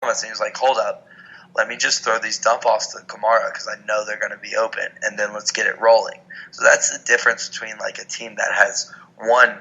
Thomas, and he was like, hold up, let me just throw these dump-offs to Kamara because I know they're going to be open, and then let's get it rolling. So that's the difference between like a team that has won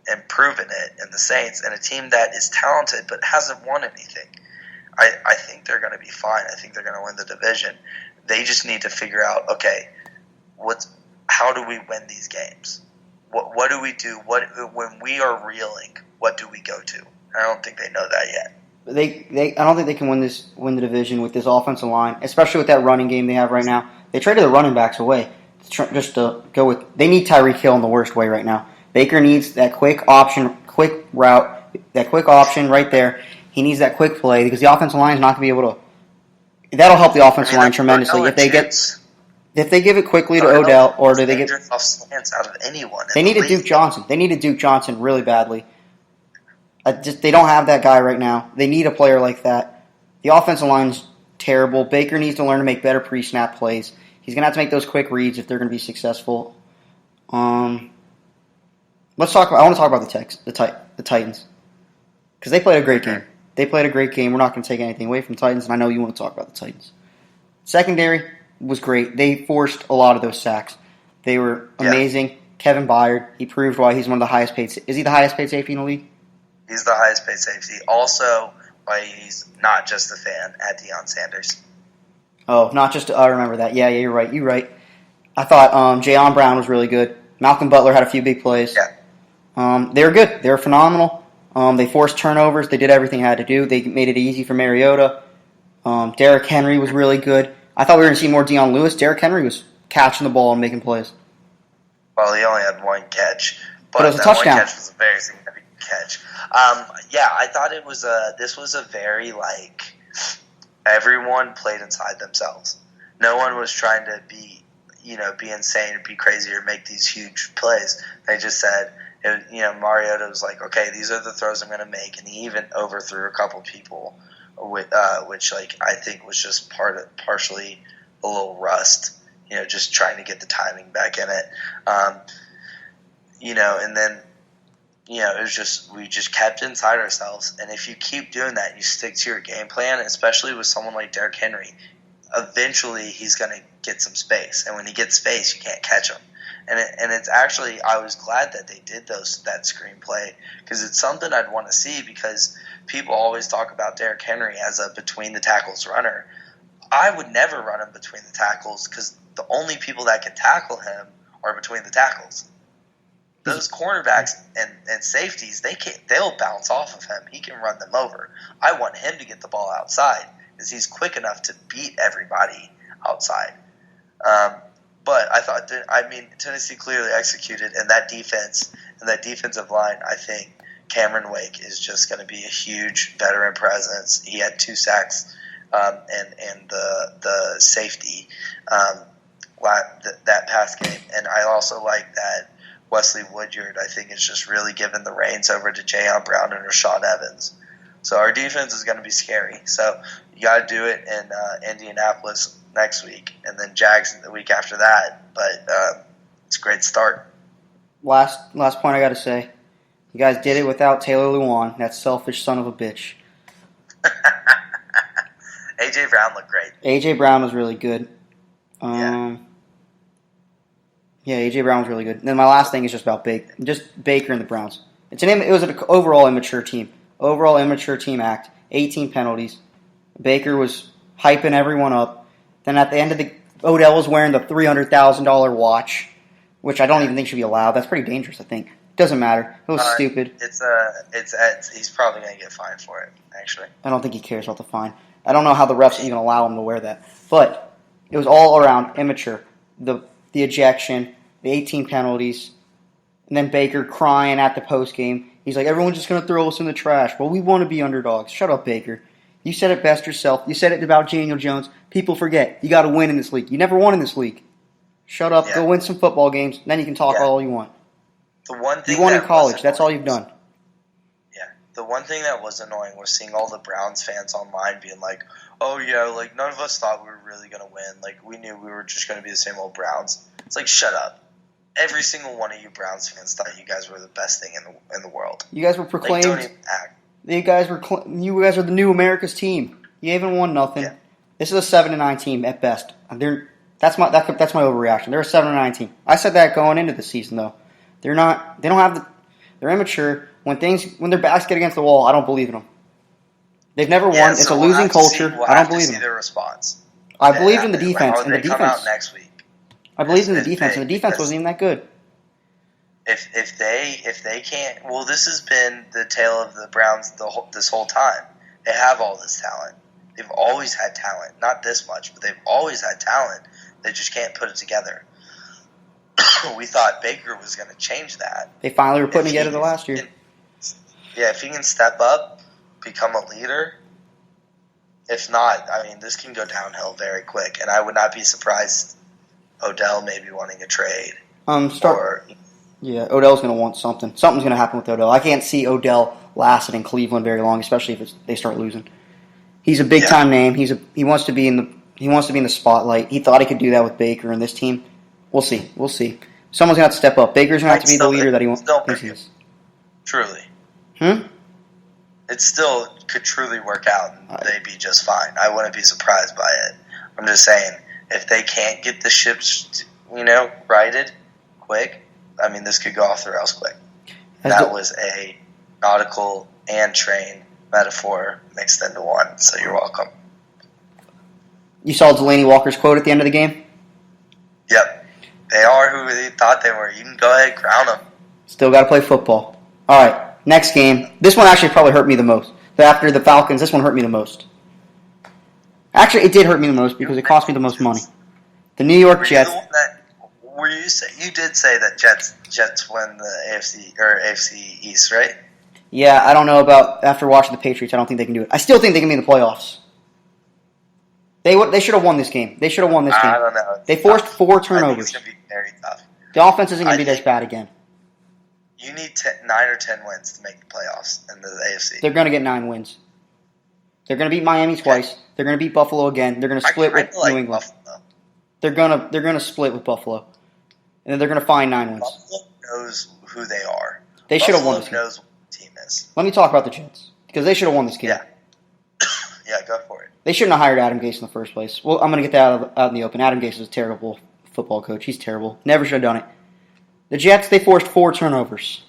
and proven it in the Saints and a team that is talented but hasn't won anything. I think they're going to be fine. I think they're going to win the division. They just need to figure out, okay, how do we win these games? What do we do? When we are reeling, what do we go to? I don't think they know that yet. I don't think they can win the division with this offensive line, especially with that running game they have right now. They traded the running backs away just to go with. They need Tyreek Hill in the worst way right now. Baker needs that quick quick route, that quick option right there. He needs that quick play because the offensive line is not going to be able to. That'll help the offensive line tremendously if they give it quickly to Odell, or do they get off slants out of anyone? They need a Duke Johnson. They need a Duke Johnson really badly. They don't have that guy right now. They need a player like that. The offensive line's terrible. Baker needs to learn to make better pre-snap plays. He's going to have to make those quick reads if they're going to be successful. Let's talk. I want to talk about the Titans because they played a great game. They played a great game. We're not going to take anything away from the Titans, and I know you want to talk about the Titans. Secondary was great. They forced a lot of those sacks. They were amazing. Yeah. Kevin Byard, he proved why he's one of the highest paid. Is he the highest paid safety in the league? He's the highest paid safety. Also, why he's not just a fan at Deion Sanders. Oh, not just. I remember that. Yeah, you're right. You're right. I thought Jayon Brown was really good. Malcolm Butler had a few big plays. Yeah. They were good. They were phenomenal. They forced turnovers. They did everything they had to do. They made it easy for Mariota. Derrick Henry was really good. I thought we were going to see more Dion Lewis. Derrick Henry was catching the ball and making plays. Well, he only had one catch, but it was a touchdown. One catch was a very significant catch. I thought this was a very everyone played inside themselves. No one was trying to be insane or be crazy or make these huge plays. They just said, Mariota was like, okay, these are the throws I'm going to make, and he even overthrew a couple people, which I think was just partially a little rust, just trying to get the timing back in it, and then it was just we just kept inside ourselves, and if you keep doing that, you stick to your game plan, especially with someone like Derrick Henry. Eventually, he's going to get some space, and when he gets space, you can't catch him. And it's actually, I was glad that they did that screenplay because it's something I'd want to see because people always talk about Derrick Henry as a between the tackles runner. I would never run him between the tackles because the only people that can tackle him are between the tackles. Those cornerbacks and safeties, they'll bounce off of him. He can run them over. I want him to get the ball outside because he's quick enough to beat everybody outside. But I thought, Tennessee clearly executed, and that defense and that defensive line, I think Cameron Wake is just going to be a huge veteran presence. He had 2 sacks and the safety that past game, and I also like that Wesley Woodyard, I think, is just really giving the reins over to Jayon Brown and Rashaan Evans. So our defense is going to be scary. So you got to do it in Indianapolis next week, and then Jags the week after that. But it's a great start. Last point I got to say, you guys did it without Taylor Lewan, that selfish son of a bitch. A.J. Brown looked great. A.J. Brown was really good. Yeah, A.J. Brown was really good. And then my last thing is just about Baker and the Browns. It was an overall immature team. Overall immature team act. 18 penalties. Baker was hyping everyone up. Then at the end of Odell was wearing the $300,000 watch, which I don't even think should be allowed. That's pretty dangerous, I think. Doesn't matter. It was stupid. He's probably going to get fined for it, actually. I don't think he cares about the fine. I don't know how the refs even allow him to wear that. But it was all around immature. The ejection, the 18 penalties, and then Baker crying at the postgame. He's like, everyone's just going to throw us in the trash. Well, we want to be underdogs. Shut up, Baker. You said it best yourself. You said it about Daniel Jones. People forget. You got to win in this league. You never won in this league. Shut up. Yeah. Go win some football games. Then you can talk all you want. The one thing you won in college. That's all you've done. Yeah. The one thing that was annoying was seeing all the Browns fans online being like, oh, yeah, like, none of us thought we were really going to win. Like, we knew we were just going to be the same old Browns. It's like, shut up. Every single one of you Browns fans thought you guys were the best thing in the world. You guys were proclaimed. Like, don't even act. You guys are the new America's team. You haven't won nothing. Yeah. This is a 7-9 team at best. That's my overreaction. They're a 7-9 team. I said that going into the season though. They're not. They don't have the. They're immature. When their backs get against the wall, I don't believe in them. They've never won. It's a losing culture. I don't believe in them. Their response. I believed in the defense. How they come out next week? I believed in the defense, and the defense wasn't even that good. If they can't, well, this has been the tale of the Browns this whole time. They have all this talent. They've always had talent. Not this much, but they've always had talent. They just can't put it together. We thought Baker was going to change that. They finally were putting it together last year. If he can step up, become a leader. If not, I mean, this can go downhill very quick. And I would not be surprised Odell maybe wanting a trade. Yeah, Odell's going to want something. Something's going to happen with Odell. I can't see Odell lasting in Cleveland very long, especially if they start losing. He's a big time name. He wants to be in the spotlight. He thought he could do that with Baker and this team. We'll see. Someone's going to have to step up. Baker's going to have to be the leader that he wants. He is. Truly. It still could truly work out, and they'd be just fine. I wouldn't be surprised by it. I'm just saying, if they can't get the ships, righted quick, I mean, this could go off the rails quick. That was a nautical and train metaphor mixed into one, so you're welcome. You saw Delaney Walker's quote at the end of the game? Yep. They are who they thought they were. You can go ahead and crown them. Still got to play football. All right, next game. This one actually probably hurt me the most. After the Falcons, this one hurt me the most. Actually, it did hurt me the most because it cost me the most money. The New York Jets. You did say that Jets win the AFC East, right? Yeah, I don't know about after watching the Patriots. I don't think they can do it. I still think they can be in the playoffs. They should have won this game. I don't know. They forced 4 turnovers. I think it's going to be very tough. The offense isn't going to be this bad again. You need 9 or 10 wins to make the playoffs in the AFC. They're going to get 9 wins. They're going to beat Miami twice. They're going to beat Buffalo again. They're going to split with New England. Buffalo. They're going to split with Buffalo, and then they're going to find 9 wins. Buffalo knows who they are. They should have won this game. Buffalo knows what the team is. Let me talk about the Jets because they should have won this game. Yeah. Yeah, go for it. They shouldn't have hired Adam Gase in the first place. Well, I'm going to get that out in the open. Adam Gase is a terrible football coach. He's terrible. Never should have done it. The Jets, they forced 4 turnovers.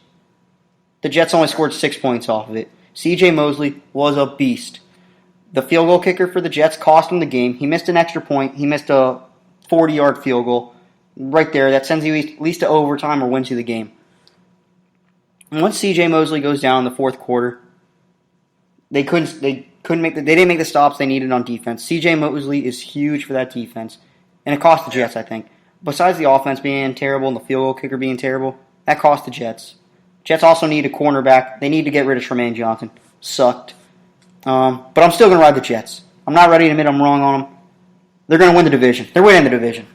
The Jets only scored 6 points off of it. C.J. Mosley was a beast. The field goal kicker for the Jets cost him the game. He missed an extra point. He missed a 40-yard field goal. Right there, that sends you at least to overtime or wins you the game. And once C.J. Mosley goes down in the fourth quarter, they didn't make the stops they needed on defense. C.J. Mosley is huge for that defense, and it cost the Jets, I think. Besides the offense being terrible and the field goal kicker being terrible, that cost the Jets. Jets also need a cornerback. They need to get rid of Tremaine Johnson. Sucked. But I'm still going to ride the Jets. I'm not ready to admit I'm wrong on them. They're going to win the division. They're winning the division.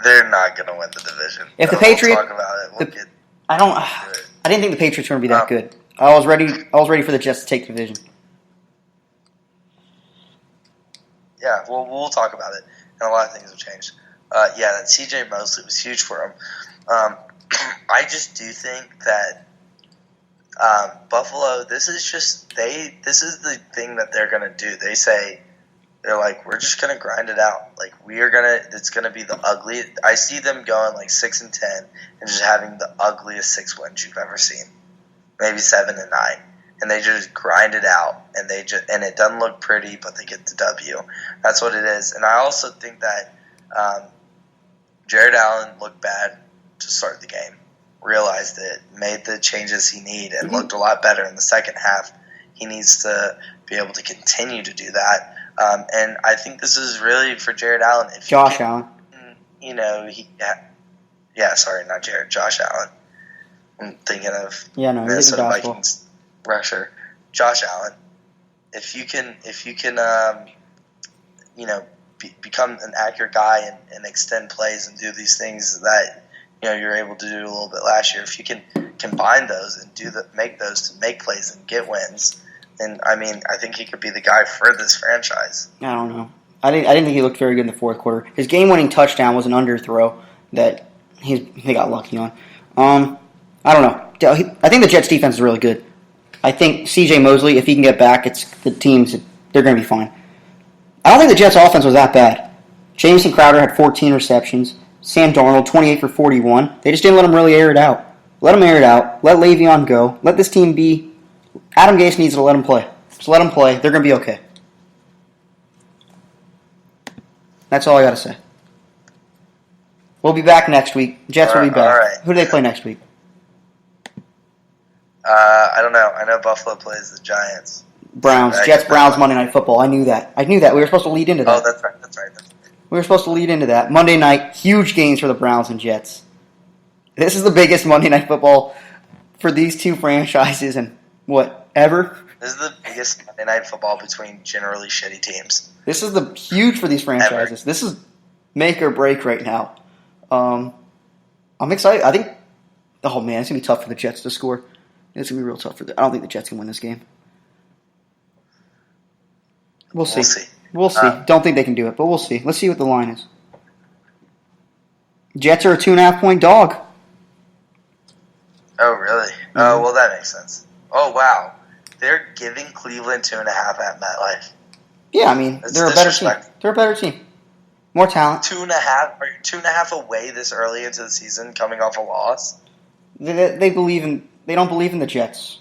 They're not going to win the division. If the Patriots, we'll talk about it. I didn't think the Patriots were going to be that good. I was ready for the Jets to take the division. Yeah, well, we'll talk about it, and a lot of things have changed. That C.J. Mosley was huge for him. I just do think that Buffalo, this is the thing that they're going to do. They're like, we're just going to grind it out. Like, it's going to be the ugly. I see them going like 6-10 and just having the ugliest 6 wins you've ever seen. Maybe 7-9. And they just grind it out, and it doesn't look pretty, but they get the W. That's what it is. And I also think that Jared Allen looked bad to start the game. Realized it, made the changes he needed, and looked a lot better in the second half. He needs to be able to continue to do that. And I think this is really for Jared Allen. Josh Allen. Not Jared. Josh Allen. I'm thinking of Minnesota Vikings rusher Josh Allen. If you can, become an accurate guy and extend plays and do these things that you're able to do a little bit last year. If you can combine those and make those to make plays and get wins, then I think he could be the guy for this franchise. I don't know. I didn't think he looked very good in the fourth quarter. His game-winning touchdown was an underthrow that they got lucky on. I don't know. I think the Jets' defense is really good. I think C.J. Mosley, if he can get back, they're going to be fine. I don't think the Jets' offense was that bad. Jamison Crowder had 14 receptions. Sam Darnold, 28 for 41. They just didn't let him really air it out. Let him air it out. Let Le'Veon go. Let this team be. Adam Gase needs to let him play. Just let him play. They're going to be okay. That's all I got to say. We'll be back next week. Jets will be back. All right. Who do they play next week? I don't know. I know Buffalo plays the Giants. Browns. Jets, Browns, Monday Night Football. I knew that. We were supposed to lead into that. Oh, that's right. We were supposed to lead into that. Monday night, huge games for the Browns and Jets. This is the biggest Monday Night Football for these two franchises and ever. This is the biggest Monday Night Football between generally shitty teams. This is huge for these franchises. Ever. This is make or break right now. I'm excited. I think, oh man, it's going to be tough for the Jets to score. It's going to be real tough I don't think the Jets can win this game. We'll see. We'll see. Don't think they can do it, but we'll see. Let's see what the line is. Jets are a 2.5-point dog. Oh, really? Mm-hmm. Oh, well, that makes sense. Oh, wow. They're giving Cleveland 2.5 at MetLife. Yeah, I mean, they're a better team. They're a better team. More talent. 2.5? Are you 2.5 away this early into the season, coming off a loss? They don't believe in the Jets.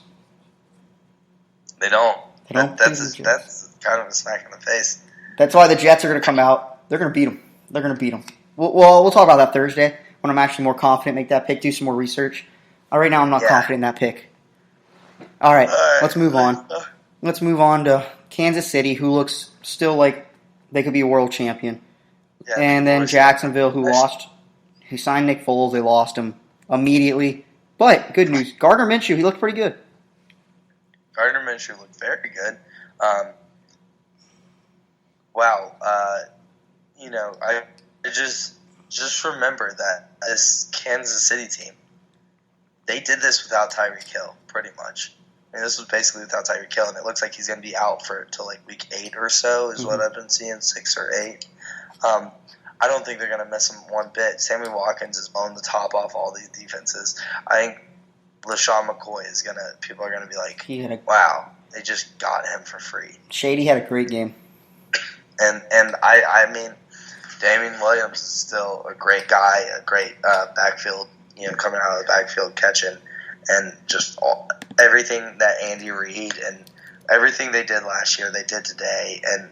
They don't. That's kind of a smack in the face. That's why the Jets are going to come out. They're going to beat them. They're going to beat them. We'll talk about that Thursday when I'm actually more confident. Make that pick. Do some more research. Right now, I'm not confident in that pick. All right, let's move on. Let's move on to Kansas City, who looks still like they could be a world champion. Yeah, and then Jacksonville, who signed Nick Foles. They lost him immediately. But good news, Gardner Minshew, he looked pretty good. Gardner Minshew looked very good. Wow. I just remember that this Kansas City team, they did this without Tyreek Hill, pretty much. I mean, this was basically without Tyreek Hill, and it looks like he's going to be out till like week 8 or so, is what I've been seeing, 6 or 8. I don't think they're going to miss him one bit. Sammy Watkins is blowing the top off all these defenses. I think LaShawn McCoy people are going to be like, wow, they just got him for free. Shady had a great game. And I mean, Damian Williams is still a great guy, a great backfield, coming out of the backfield catching, and just everything that Andy Reid and everything they did last year, they did today, and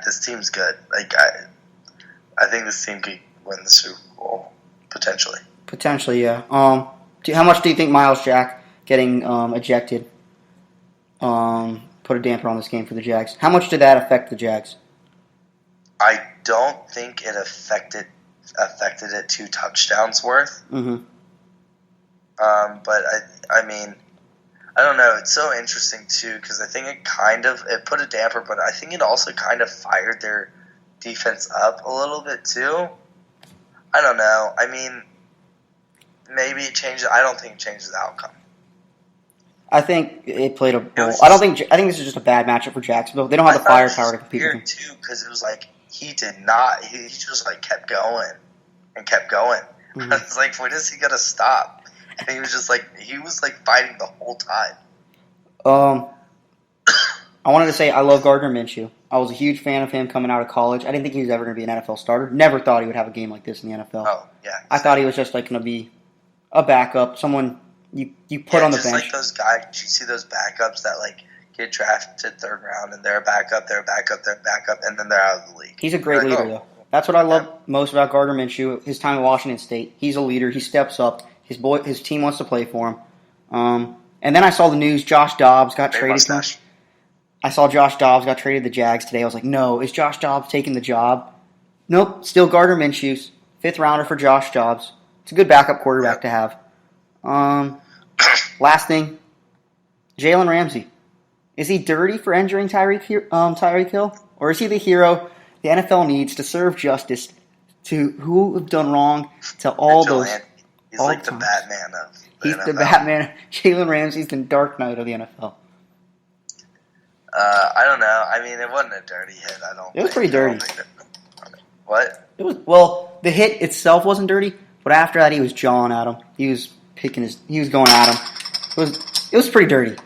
this team's good. I think this team could win the Super Bowl potentially. Potentially, yeah. How much do you think Miles Jack getting ejected put a damper on this game for the Jags? How much did that affect the Jags? I don't think it affected it 2 touchdowns worth. Mm-hmm. But I mean, I don't know. It's so interesting too because I think it put a damper, but I think it also kind of fired their defense up a little bit too. I don't know. I mean, maybe it changes. I don't think it changes the outcome. I think it played a role. I think this is just a bad matchup for Jacksonville. They don't have the firepower to compete with him. Too, because it was like he did not. He just kept going and kept going. Mm-hmm. It's like, when is he gonna stop? And he was just fighting the whole time. I wanted to say I love Gardner Minshew. I was a huge fan of him coming out of college. I didn't think he was ever going to be an NFL starter. Never thought he would have a game like this in the NFL. Oh, yeah. I thought he was just going to be a backup, someone you put on the bench. Like those guys, you see those backups that get drafted 3rd round, and they're a backup, and then they're out of the league. He's a great leader, though. That's what I love most about Gardner Minshew. His time at Washington State, he's a leader. He steps up. His team wants to play for him. And then I saw the news. Josh Dobbs got traded. I saw Josh Dobbs got traded to the Jags today. I was like, no, is Josh Dobbs taking the job? Nope, still Gardner Minshew's 5th rounder for Josh Dobbs. It's a good backup quarterback to have. Last thing, Jalen Ramsey. Is he dirty for injuring Tyreek Hill? Or is he the hero the NFL needs to serve justice to who have done wrong to all those? He's like the Batman of the NFL. The Batman. Jalen Ramsey's the Dark Knight of the NFL. I don't know. I mean, it wasn't a dirty hit. It was pretty dirty. What? It was. Well, the hit itself wasn't dirty, but after that, he was jawing at him. He was he was going at him. It was pretty dirty.